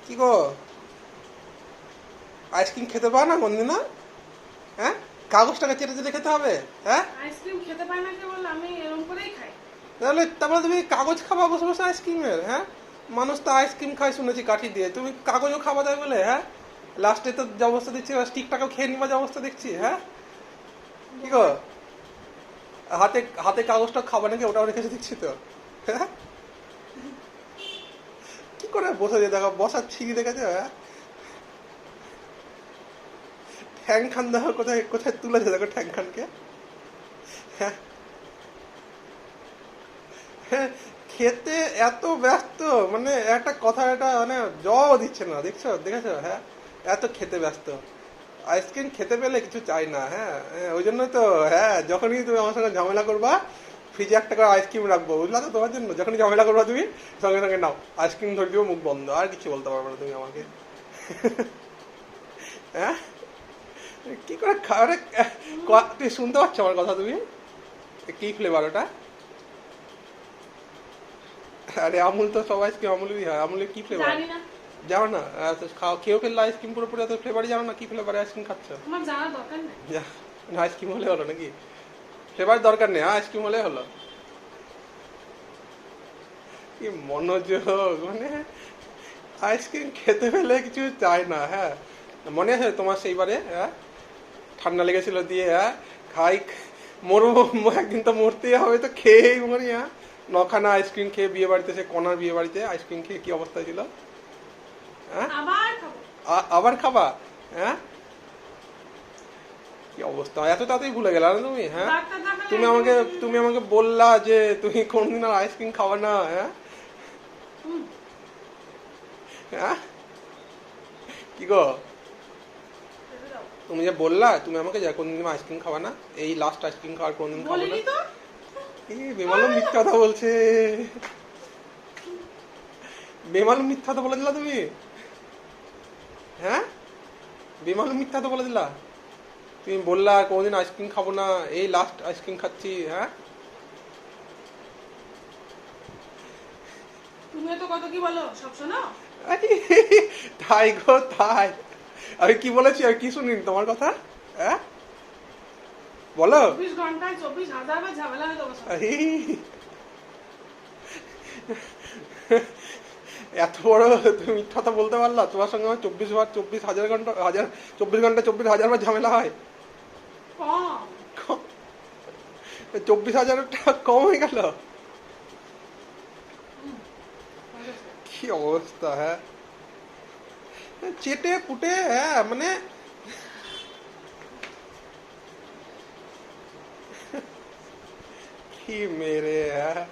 কি গো, আইসক্রিম খেতে পাও না কোনদিন? হ্যাঁ, কাগজটাকে চেটে চেটে খেতে হবে? হ্যাঁ, আইসক্রিম খেতে পাই না কেবল, আমি এরকম করেই খাই। তারপরে তুমি কাগজ খাবা বসে বসে আইসক্রিমের? হ্যাঁ, মানুষ তো আইসক্রিম খায় শুনেছি কাঠি দিয়ে, তুমি কাগজও খাওয়া যায় বলে? হ্যাঁ, লাস্টে তো যে অবস্থা দেখছি, স্টিকটাকেও খেয়ে নিবা যে অবস্থা দেখছি। হ্যাঁ, কি গো, হাতে হাতে কাগজটা খাবা নাকি, ওটাও রেখেছে দেখছি তো। হ্যাঁ, কি করে বসে দিয়ে দেখো, বসার ছিঁড়ি দেখেছো? হ্যাঁ, ঠ্যাং খান দেখো কোথায় কোথায় তুলেছে, দেখো ঠ্যাং খানকে। হ্যাঁ, হ্যাঁ, খেতে এত ব্যস্ত, মানে একটা কথা, এটা মানে জবাবও দিচ্ছে না, দেখেছো? হ্যাঁ, এত খেতে ব্যস্ত। আইসক্রিম খেতে পেলে কিছু চাই না। হ্যাঁ, হ্যাঁ, ওই জন্য তো, হ্যাঁ, যখনই তুমি আমার সঙ্গে ঝামেলা করবা, ফ্রিজে একটা করে আইসক্রিম রাখবো, বুঝলা তো? তোমার জন্য যখনই ঝামেলা করবা তুমি, সঙ্গে সঙ্গে নাও আইসক্রিম, ধরে দিবো, মুখ বন্ধ, আর কিছু বলতে পারবে না তুমি আমাকে। হ্যাঁ, কি করে খাওয়ারে, তুই শুনতে পাচ্ছ আমার কথা? তুমি কি ফ্লেভার ওটা? আরে আমুল তো সব আইসক্রিম আমুলেরই হয়, আমুলের কি ফ্লেভার? জানি না, জানো না? খেয়েও ফেললে আইসক্রিম পুরোপুরি, এত ফ্লেভারই জানো না কি ফ্লেভারে আইসক্রিম খাচ্ছ? আমার জানার দরকার নেই। আইসক্রিম হলে হলো নাকি? ফ্লেভার দরকার নেই, আইসক্রিম হলে হলো। কি মনোযোগ, মানে আইসক্রিম খেতে পেলে কিছু চাই না। হ্যাঁ, মনে আছে তোমার সেইবারে? হ্যাঁ, ঠান্ডা লেগেছিল দিয়ে, হ্যাঁ, খাই, মরবো, একদিন তো মরতেই হবে, তো খেয়েই মরি। হ্যাঁ, নখানা আইসক্রিম খেয়ে, বিয়ে বাড়িতে, সে কনার বিয়ে বাড়িতে আইসক্রিম খেয়ে কি অবস্থা ছিল? হ্যাঁ, আবার খাবো। আবার খাবা? হ্যাঁ, কি অবস্থা, এত তাড়াতাড়ি ভুলে গেলা না তুমি? হ্যাঁ, ডাক্তার দেখালে তুমি একদম আমাকে তুমি তুমি আমাকে বললা যে তুমি কোনদিন আর আইসক্রিম খাওয়া না। হ্যাঁ, হুম, হ্যাঁ, কি গো, খেতে দাও। তুমি যে বললা তুমি আমাকে যে কোনদিন আইসক্রিম খাওয়া না, এই লাস্ট আইসক্রিম খাওয়ার কোনদিন খাবো না। বলিনি তো। বেমালুম মিথ্যা কথা বলছে, বেমালুম মিথ্যা কথা বলে দিলা তুমি। হ্যাঁ, বেমালুম মিথ্যা কথা বলে দিলা। তুমি বললা কোনদিন আইসক্রিম খাবো না, এই লাস্ট আইসক্রিম খাচ্ছি। হ্যাঁ, তুমিও তো কত কি বলো, সব শোনো। আরে, তাই গো তাই, আমি কি বলেছি, আমি কি শুনিনি তোমার কথা? হ্যাঁ, বলো। 24 ঘন্টায় 24,000 বার ঝামেলা হয় তোমার সাথে। আরে, এত বড় তুমি মিথ্যা কথা বলতে পারলা? তোমার সঙ্গে আমার 24 বার, 24,000 ঘন্টা, 24 ঘন্টা 24,000 বার ঝামেলা হয়? কম। 24,000টা কম হয়ে গেল? হুম, হয়ে গেছে। কি অবস্থা! হ্যাঁ, চেটে পুটে, হ্যাঁ, মানে কি মেরে, হ্যাঁ।